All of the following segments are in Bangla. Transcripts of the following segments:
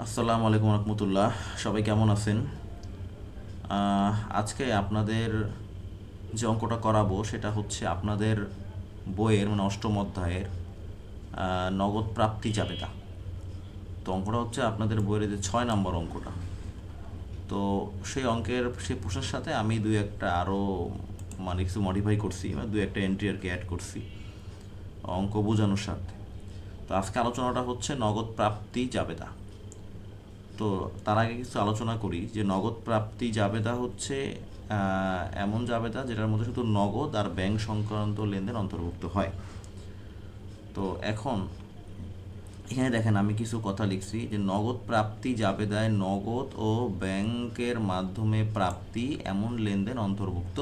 আসসালামু আলাইকুম রহমতুল্লাহ। সবাই কেমন আছেন? আজকে আপনাদের যে অঙ্কটা করাবো সেটা হচ্ছে আপনাদের বইয়ের মানে অষ্টম অধ্যায়ের নগদ প্রাপ্তি জাবেদা। তো অঙ্কটা হচ্ছে আপনাদের বইয়ের যে 6 নম্বর অঙ্কটা। তো সেই প্রশ্নের সাথে আমি দুই একটা আরও মানে কিছু মডিফাই করছি, মানে দুই একটা এন্ট্রি আর কি অ্যাড করছি অঙ্ক বোঝানোর সাথে। তো আজকে আলোচনাটা হচ্ছে নগদ প্রাপ্তি জাবেদা। তো তার আগে কিছু আলোচনা করি যে নগদ প্রাপ্তি জাবেদা হচ্ছে এমন জাবেদা যেটার মধ্যে শুধু নগদ আর ব্যাংক সংক্রান্ত লেনদেন অন্তর্ভুক্ত হয়। তো এখন এখানে দেখেন আমি কিছু কথা লিখছি যে নগদ প্রাপ্তি জাবেদায় নগদ ও ব্যাংকের মাধ্যমে প্রাপ্তি এমন লেনদেন অন্তর্ভুক্ত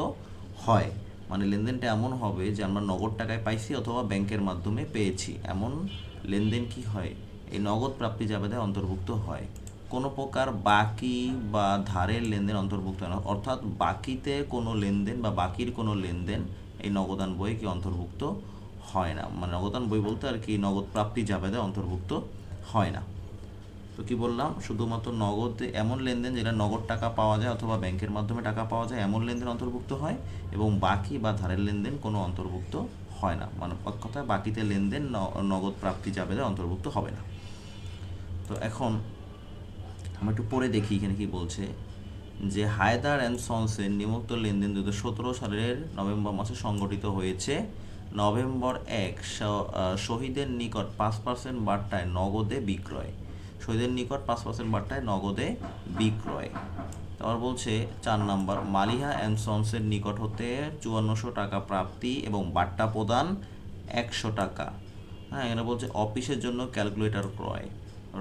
হয়। মানে লেনদেনটা এমন হবে যে আমরা নগদ টাকায় পাইছি অথবা ব্যাংকের মাধ্যমে পেয়েছি, এমন লেনদেন কি হয়, এই নগদ প্রাপ্তি জাবেদায় অন্তর্ভুক্ত হয়। কোনো প্রকার বাকি বা ধারের লেনদেন অন্তর্ভুক্ত হয় না, অর্থাৎ বাকিতে কোনো লেনদেন বা বাকির কোনো লেনদেন এই নগদান বইয়ে কি অন্তর্ভুক্ত হয় না। মানে নগদান বই বলতে আর কি নগদ প্রাপ্তি জাবেদায় অন্তর্ভুক্ত হয় না। তো কি বললাম, শুধুমাত্র নগদ এমন লেনদেন যেটা নগদ টাকা পাওয়া যায় অথবা ব্যাংকের মাধ্যমে টাকা পাওয়া যায় এমন লেনদেন অন্তর্ভুক্ত হয়, এবং বাকি বা ধারের লেনদেন কোনো অন্তর্ভুক্ত হয় না। মানে এক কথায় বাকিতে লেনদেন নগদ প্রাপ্তি জাবেদায় অন্তর্ভুক্ত হবে না। তো এখন আমরা একটু পরে দেখি এখানে কি বলছে যে হায়দার অ্যান্ড সন্সের নিম্নোক্ত লেনদেন 2017 সালের নভেম্বর মাসে সংগঠিত হয়েছে। নভেম্বর 1 শহীদের নিকট 5% বার্তায় নগদে বিক্রয়। শহীদের নিকট 5% বার্তায় নগদে বিক্রয়। তারপর বলছে 4 নম্বর, মালিহা অ্যান্ড সন্সের নিকট হতে 5400 টাকা প্রাপ্তি এবং বার্তা প্রদান 100 টাকা। হ্যাঁ, এখানে বলছে অফিসের জন্য ক্যালকুলেটর ক্রয়।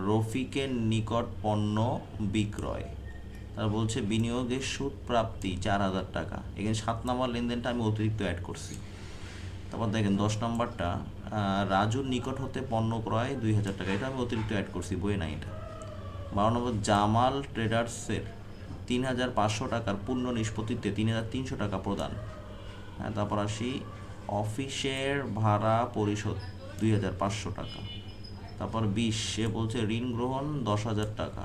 রফিকের নিকট পণ্য বিক্রয়। তার বলছে বিনিয়োগের সুদ প্রাপ্তি 4000 টাকা। এখানে 7 নম্বর লেনদেনটা আমি অতিরিক্ত অ্যাড করছি। তারপর দেখেন 10 নম্বরটা, রাজুর নিকট হতে পণ্য ক্রয় 2000 টাকা, এটা আমি অতিরিক্ত অ্যাড করছি, বইয়ে নাই এটা। 12 নম্বর, জামাল ট্রেডার্সের 3500 টাকার পূর্ণ নিষ্পত্তিতে 3300 টাকা প্রদান। হ্যাঁ, তারপর আসি অফিসের ভাড়া পরিশোধ 2500 টাকা। তারপর 20 সে বলছে ঋণ গ্রহণ 10,000 টাকা।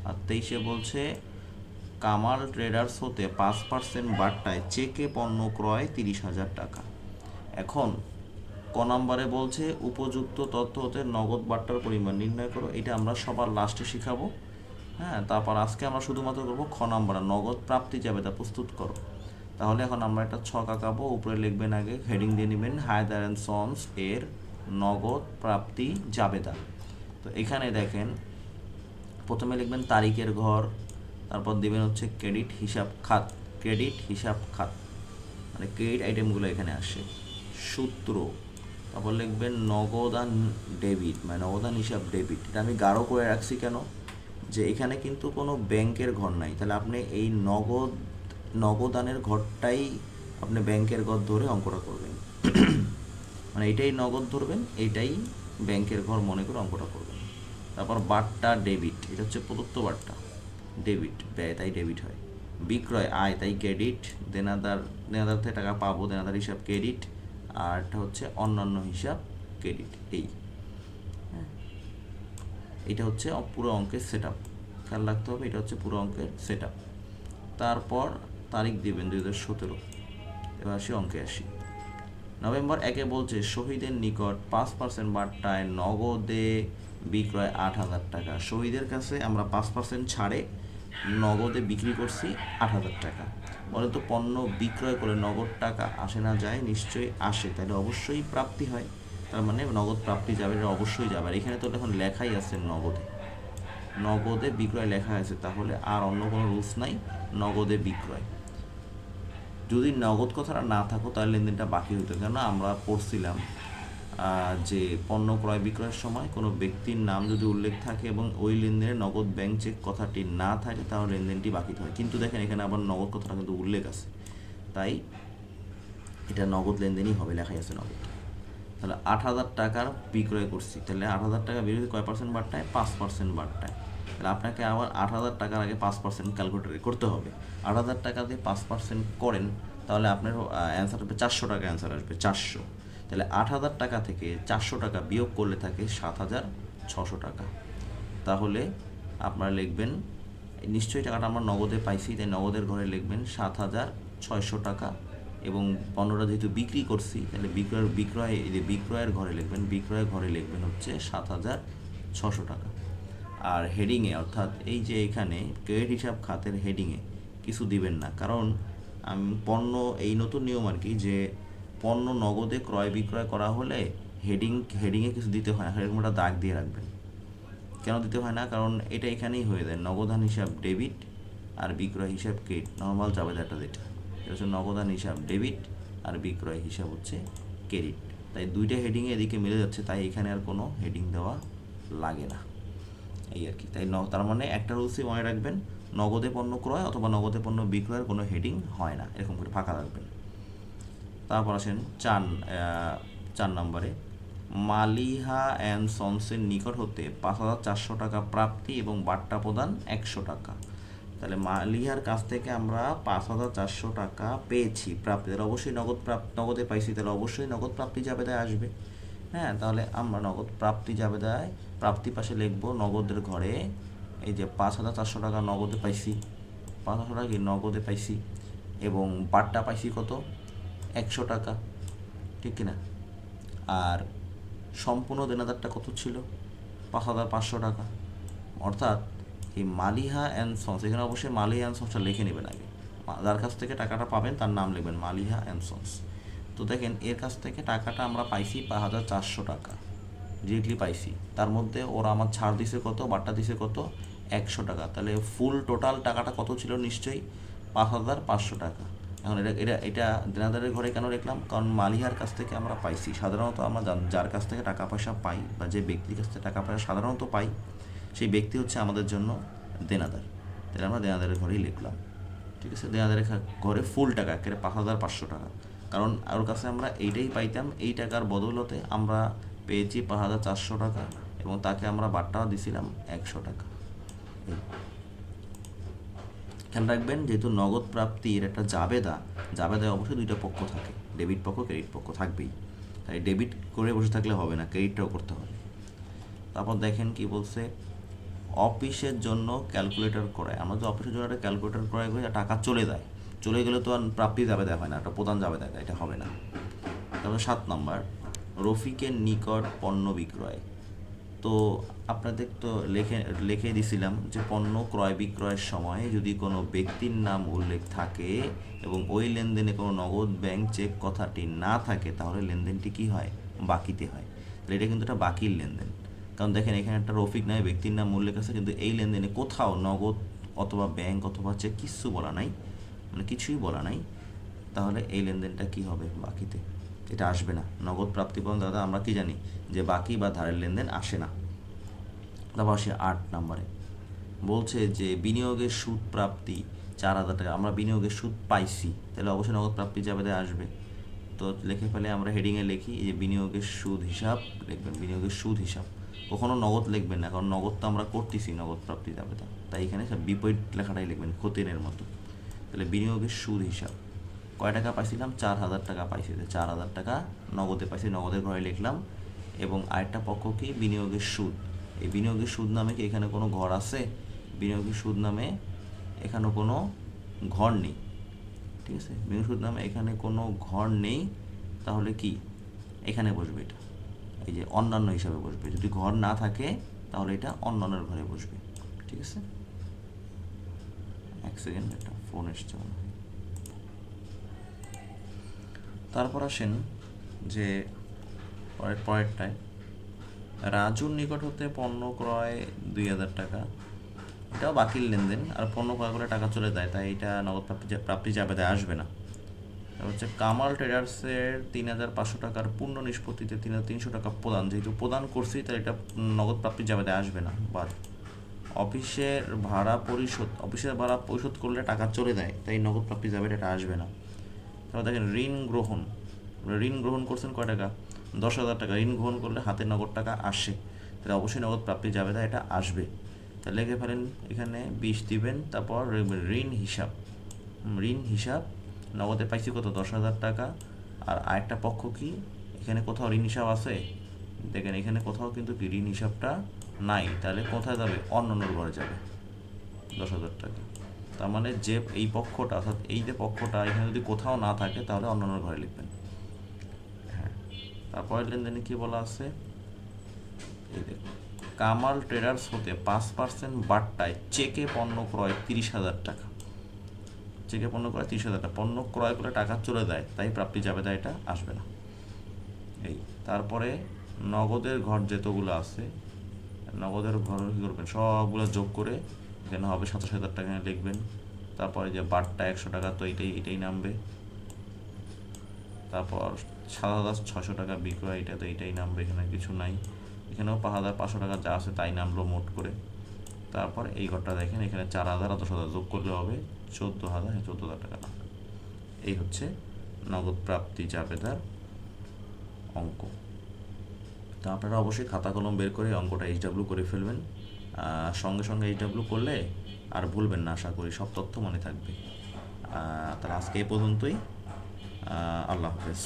আর 23 বলছে কামাল ট্রেডার্স হতে 5% বার্তায় চেকে পণ্য ক্রয় 30,000 টাকা। এখন নম্বরে বলছে উপযুক্ত তথ্য হতে নগদ বার্তার পরিমাণ নির্ণয় করো। এটা আমরা সবার লাস্টে শিখাবো। হ্যাঁ, তারপর আজকে আমরা শুধুমাত্র করবো নম্বরে নগদ প্রাপ্তি জাবেদা প্রস্তুত করো। তাহলে এখন আমরা একটা ছক আঁকাবো, উপরে লিখবেন আগে হেডিং দিয়ে নেবেন হায়দার অ্যান্ড সন্স এর নগদ প্রাপ্তি জাবেদা। তো এখানে দেখেন প্রথমে লিখবেন তারিখের ঘর, তারপর দেবেন হচ্ছে ক্রেডিট হিসাব খাত। ক্রেডিট হিসাব খাত মানে ক্রেডিট আইটেমগুলো এখানে আসে। সূত্র, তারপর লিখবেন নগদান ডেবিট মানে নগদান হিসাব ডেবিট। এটা আমি গাঢ় করে রাখছি কেন, যে এখানে কিন্তু কোনো ব্যাংকের ঘর নাই, তাহলে আপনি এই নগদানের ঘরটাই আপনি ব্যাংকের ঘর ধরে অঙ্কটা করবেন। মানে এটাই নগদ ধরবেন, এইটাই ব্যাংকের ঘর মনে করে অঙ্কটা করবেন। তারপর বার্তা ডেবিট, এটা হচ্ছে প্রদত্ত বার্তা। ডেবিট ব্যয় তাই ডেবিট হয়। বিক্রয় আয় তাই ক্রেডিট। দেনাদার থেকে টাকা পাবো, দেনাদার হিসাব ক্রেডিট। আর এটা হচ্ছে অন্যান্য হিসাব ক্রেডিট। হ্যাঁ, এটা হচ্ছে পুরো অঙ্কের সেট আপ। খেয়াল রাখতে হবে, এটা হচ্ছে পুরো অঙ্কের সেট আপ। তারপর তারিখ দিবেন 2017। এবার আসি অঙ্কে আসি। নভেম্বর 1 বলছে শহীদের নিকট 5% বার্তায় নগদে বিক্রয় 8,000 টাকা। শহীদের কাছে আমরা 5% ছাড়ে নগদে বিক্রি করছি 8,000 টাকা। বলে তো পণ্য বিক্রয় করে নগদ টাকা আসে না যায়? নিশ্চয়ই আসে, তাহলে অবশ্যই প্রাপ্তি হয়। তার মানে নগদ প্রাপ্তি যাবে, এটা অবশ্যই যাবে। আর এখানে তো এখন লেখাই আছে নগদে, নগদে বিক্রয় লেখা আছে, তাহলে আর অন্য কোনো রুলস নাই, নগদে বিক্রয়। যদি নগদ কথাটা না থাকো তাহলে লেনদেনটা বাকি হতো, কেননা আমরা পড়ছিলাম যে পণ্য ক্রয় বিক্রয়ের সময় কোনো ব্যক্তির নাম যদি উল্লেখ থাকে এবং ওই লেনদেনে নগদ ব্যাংক চেক কথাটি না থাকে তাহলে লেনদেনটি বাকি হয়। কিন্তু দেখেন এখানে আবার নগদ কথাটা কিন্তু উল্লেখ আছে, তাই এটা নগদ লেনদেনই হবে, লেখাই আছে নগদ। তাহলে 8,000 টাকার বিক্রয় করছি, তাহলে 8,000 টাকা বিরোধী কয় পার্সেন্ট বাড়টায়? 5% বাড়টায়। তাহলে আপনাকে আবার 8,000 টাকার আগে 5% ক্যালকুলেটরে করতে হবে। 8,000 টাকা দিয়ে 5% করেন, তাহলে আপনার অ্যান্সার আসবে 400 টাকা, অ্যান্সার আসবে 400। তাহলে 8,000 টাকা থেকে 400 টাকা বিয়োগ করলে থাকে 7,600 টাকা। তাহলে আপনারা লিখবেন, নিশ্চয়ই টাকাটা আমরা নগদে পাইছি, তাই নগদের ঘরে লিখবেন 7,600 টাকা, এবং পণ্যটা যেহেতু বিক্রি করছি তাহলে এই যে বিক্রয়ের ঘরে লিখবেন, বিক্রয়ের ঘরে লিখবেন হচ্ছে 7,600 টাকা। আর হেডিংয়ে, অর্থাৎ এই যে এখানে ক্রেডিট হিসাব খাতের হেডিংয়ে কিছু দিবেন না, কারণ পণ্য, এই নতুন নিয়ম আর কি, যে পণ্য নগদে ক্রয় বিক্রয় করা হলে হেডিংয়ে কিছু দিতে হয় না, এরকম একটা দাগ দিয়ে রাখবেন। কেন দিতে হয় না? কারণ এটা এখানেই হয়ে যায়, নগদান হিসাব ডেবিট আর বিক্রয় হিসাব ক্রেডিট, নর্মাল জাবেদাটা যেটা হচ্ছে নগদান হিসাব ডেবিট আর বিক্রয় হিসাব হচ্ছে ক্রেডিট। তাই দুইটা হেডিংয়ে এদিকে মিলে যাচ্ছে, তাই এখানে আর কোনো হেডিং দেওয়া লাগে না, এই আর কি। তাই তার মানে একটা রুলসই মনে রাখবেন, নগদে পণ্য ক্রয় অথবা নগদে পণ্য বিক্রয়ের কোনো হেডিং হয় না, এরকম করে ফাঁকা রাখবেন। তারপর আসেন 4 নম্বরে, মালিহা অ্যান্ড সন্সের নিকট হতে 5,400 টাকা প্রাপ্তি এবং বাট্টা প্রদান 100 টাকা। তাহলে মালিহার কাছ থেকে আমরা 5,400 টাকা পেয়েছি প্রাপ্তি, তাহলে অবশ্যই নগদে পাইছি, তাহলে অবশ্যই নগদ প্রাপ্তি জাবেদায় আসবে। হ্যাঁ, তাহলে আমরা নগদ প্রাপ্তি জাবেদায় প্রাপ্তি পাশে লিখব নগদের ঘরে, এই যে 5,400 টাকা নগদে পাইছি, 5,000 টাকা কি নগদে পাইছি, এবং বাট্টা পাইছি কত, 100 টাকা, ঠিক কিনা? আর সম্পূর্ণ দেনাদারটা কত ছিল, 5,500 টাকা। অর্থাৎ এই মালিহা অ্যান্ড সন্স, এখানে অবশ্যই মালিহা অ্যান্ড সন্সটা লিখে নেবেন আগে, যার কাছ থেকে টাকাটা পাবেন তার নাম লিখবেন মালিহা অ্যান্ড সন্স। তো দেখেন এর কাছ থেকে টাকাটা আমরা পাইছি 5,400 টাকা, ডিরেক্টলি পাইছি, তার মধ্যে ওরা আমার ছাড় দিছে কত, বাট্টা দিছে কত, 100 টাকা। তাহলে ফুল টোটাল টাকাটা কত ছিল, নিশ্চয়ই 5,500 টাকা। এখন এটা দেনাদারের ঘরে কেন লিখলাম, কারণ মালিহার কাছ থেকে আমরা পাইছি। সাধারণত আমরা যার কাছ থেকে টাকা পয়সা পাই বা যে ব্যক্তির কাছ থেকে টাকা পয়সা সাধারণত পাই, সেই ব্যক্তি হচ্ছে আমাদের জন্য দেনাদার, তাহলে আমরা দেনাদারের ঘরেই লিখলাম, ঠিক আছে। দেনাদারের ঘরে ফুল টাকা একেবারে 5,500 টাকা, কারণ ওর কাছে আমরা এইটাই পাইতাম, এই টাকার বদৌলতে আমরা পেয়েছি 5,400 টাকা, এবং তাকে আমরা বাট্টাও দিছিলাম 100 টাকা। খেয়াল রাখবেন, যেহেতু নগদ প্রাপ্তির একটা জাবেদায় অবশ্যই দুইটা পক্ষ থাকে, ডেবিট পক্ষ ক্রেডিট পক্ষ থাকবেই, তাই ডেবিট করে বসে থাকলে হবে না, ক্রেডিটটাও করতে হবে। তারপর দেখেন কি বলছে, অফিসের জন্য ক্যালকুলেটর ক্রয়। আমরা যে অফিসের জন্য একটা ক্যালকুলেটর ক্রয় করি, টাকা চলে গেলে তো আর প্রাপ্তি জাবেদা হয় না, একটা প্রদান জাবেদা, এটা হবে না। তারপরে 7 নম্বর, রফিকের নিকট পণ্য বিক্রয়। তো আপনাদের তো লিখে দিছিলাম যে পণ্য ক্রয় বিক্রয়ের সময় যদি কোনো ব্যক্তির নাম উল্লেখ থাকে এবং ওই লেনদেনে কোনো নগদ ব্যাংক চেক কথাটি না থাকে, তাহলে লেনদেনটি কী হয়, বাকিতে হয়। তাহলে এটা কিন্তু একটা বাকির লেনদেন, কারণ দেখেন এখানে একটা রফিক নামে ব্যক্তির নাম উল্লেখ আছে, কিন্তু এই লেনদেনে কোথাও নগদ অথবা ব্যাংক অথবা চেক কিচ্ছু বলা নাই, মানে কিছুই বলা নাই, তাহলে এই লেনদেনটা কী হবে, বাকিতে, এটা আসবে না। নগদ প্রাপ্তি পর্যন্ত দাদা আমরা কি জানি যে বাকি বা ধারের লেনদেন আসে না। তারপর আসে 8 নম্বরে, বলছে যে বিনিয়োগের সুদ প্রাপ্তি 4,000 টাকা, আমরা বিনিয়োগের সুদ পাইছি, তাহলে অবশ্যই নগদ প্রাপ্তি জাবেদায় আসবে। তো লিখে ফেলে আমরা হেডিংয়ে লিখি যে বিনিয়োগের সুদ হিসাব লিখবেন, বিনিয়োগের সুদ হিসাব, কখনো নগদ লিখবেন না, কারণ নগদ তো আমরা করতেছি নগদ প্রাপ্তি জাবেদা, তাই এখানে সব বিপরীত লেখাটাই লিখবেন, খতিয়ানের মতো। তাহলে বিনিয়োগের সুদ হিসাব, কয় টাকা পাইছিলাম, 4,000 টাকা পাইছি, 4,000 টাকা নগদে পাইছি, নগদের ঘরে লিখলাম। এবং আরেকটা পক্ষ কি, বিনিয়োগের সুদ। এই বিনিয়োগের সুদ নামে কি এখানে কোনো ঘর আছে, বিনিয়োগের সুদ নামে এখানে কোনো ঘর নেই, ঠিক আছে, বিনিয়োগ সুদ নামে এখানে কোনো ঘর নেই, তাহলে কি এখানে বসবে, এটা এই যে অন্যান্য হিসাবে বসবে, যদি ঘর না থাকে তাহলে এটা অন্যান্যের ঘরে বসবে, ঠিক আছে। এক সেকেন্ড, একটা ফোন এসছে মনে হয়। তারপর আসেন যে পরেরটায়, রাজুর নিকট হতে পণ্য ক্রয় 2,000 টাকা, এটাও বাকির লেনদেন, আর পণ্য ক্রয় করে টাকা চলে যায়, তাই এটা নগদ প্রাপ্তি জাবেদায় আসবে না। তারপর হচ্ছে কামাল ট্রেডার্সের 3,500 টাকার পূর্ণ নিষ্পত্তিতে 3,300 টাকা প্রদান, যেহেতু প্রদান করছি তাহলে এটা নগদ প্রাপ্তি জাবেদায় আসবে না। বাদ, অফিসের ভাড়া পরিশোধ করলে টাকা চলে যায়, তাই নগদ প্রাপ্তি জাবেদা এটা আসবে না। তারপর দেখেন ঋণ গ্রহণ করছেন কয় টাকা, 10,000 টাকা, ঋণ গ্রহণ করলে হাতে নগদ টাকা আসে, তাহলে অবশ্যই নগদ প্রাপ্তি জাবেদা এটা আসবে। তাহলে লিখে ফেলেন, এখানে 20 দিবেন, তারপর ঋণ হিসাব নগদে পাইছি কত, 10,000 টাকা। আর আরেকটা পক্ষ কি, এখানে কোথাও ঋণ হিসাব আছে, দেখেন এখানে কোথাও কিন্তু কি ঋণ হিসাবটা নাই, তাহলে কোথায় যাবে? অন্যান্যর ঘরে যাবে 10,000 টাকা। তার মানে যে এই পক্ষটা, অর্থাৎ এই যে পক্ষটা এখানে যদি কোথাও না থাকে তাহলে অন্যান্যর ঘরে লিখবেন। হ্যাঁ, তারপরের লেনদেনে কি বলা আছে? এই দেখুন, কামাল ট্রেডার্স হতে 5% বাট্টায় চেকে পণ্য ক্রয় 30,000 টাকা। চেকে পণ্য ক্রয় 30,000 টাকা, পণ্য ক্রয় করে টাকা চলে যায়, তাই প্রাপ্তি জাবেদা এটা আসবে না। এই তারপরে নগদের ঘর যেতগুলো আছে, নগদের ঘর কী করবেন? সবগুলো যোগ করে এখানে হবে 27,000 টাকা লিখবেন। তারপরে যে বাট্টা 100 টাকা, তো এইটাই নামবে। তারপর 7,600 টাকা বিক্রয়, এটা তো এইটাই নামবে, এখানে কিছু নাই। এখানেও 5,500 টাকা যা আছে তাই নামলো মোট করে। তারপর এই ঘরটা দেখেন, এখানে 4,000 আর 10,000 যোগ করলে হবে 14,000 টাকা নামবে। এই হচ্ছে নগদ প্রাপ্তি জাবেদার অঙ্ক। তো আপনারা অবশ্যই খাতা কলম বের করে অঙ্কটা এইচডাব্লিউ করে ফেলবেন। সঙ্গে সঙ্গে এইচডাব্লিউ করলে আর ভুলবেন না, আশা করি সব তথ্য মনে থাকবে। তাহলে আজকে এই পর্যন্তই। আল্লাহ হাফেজ।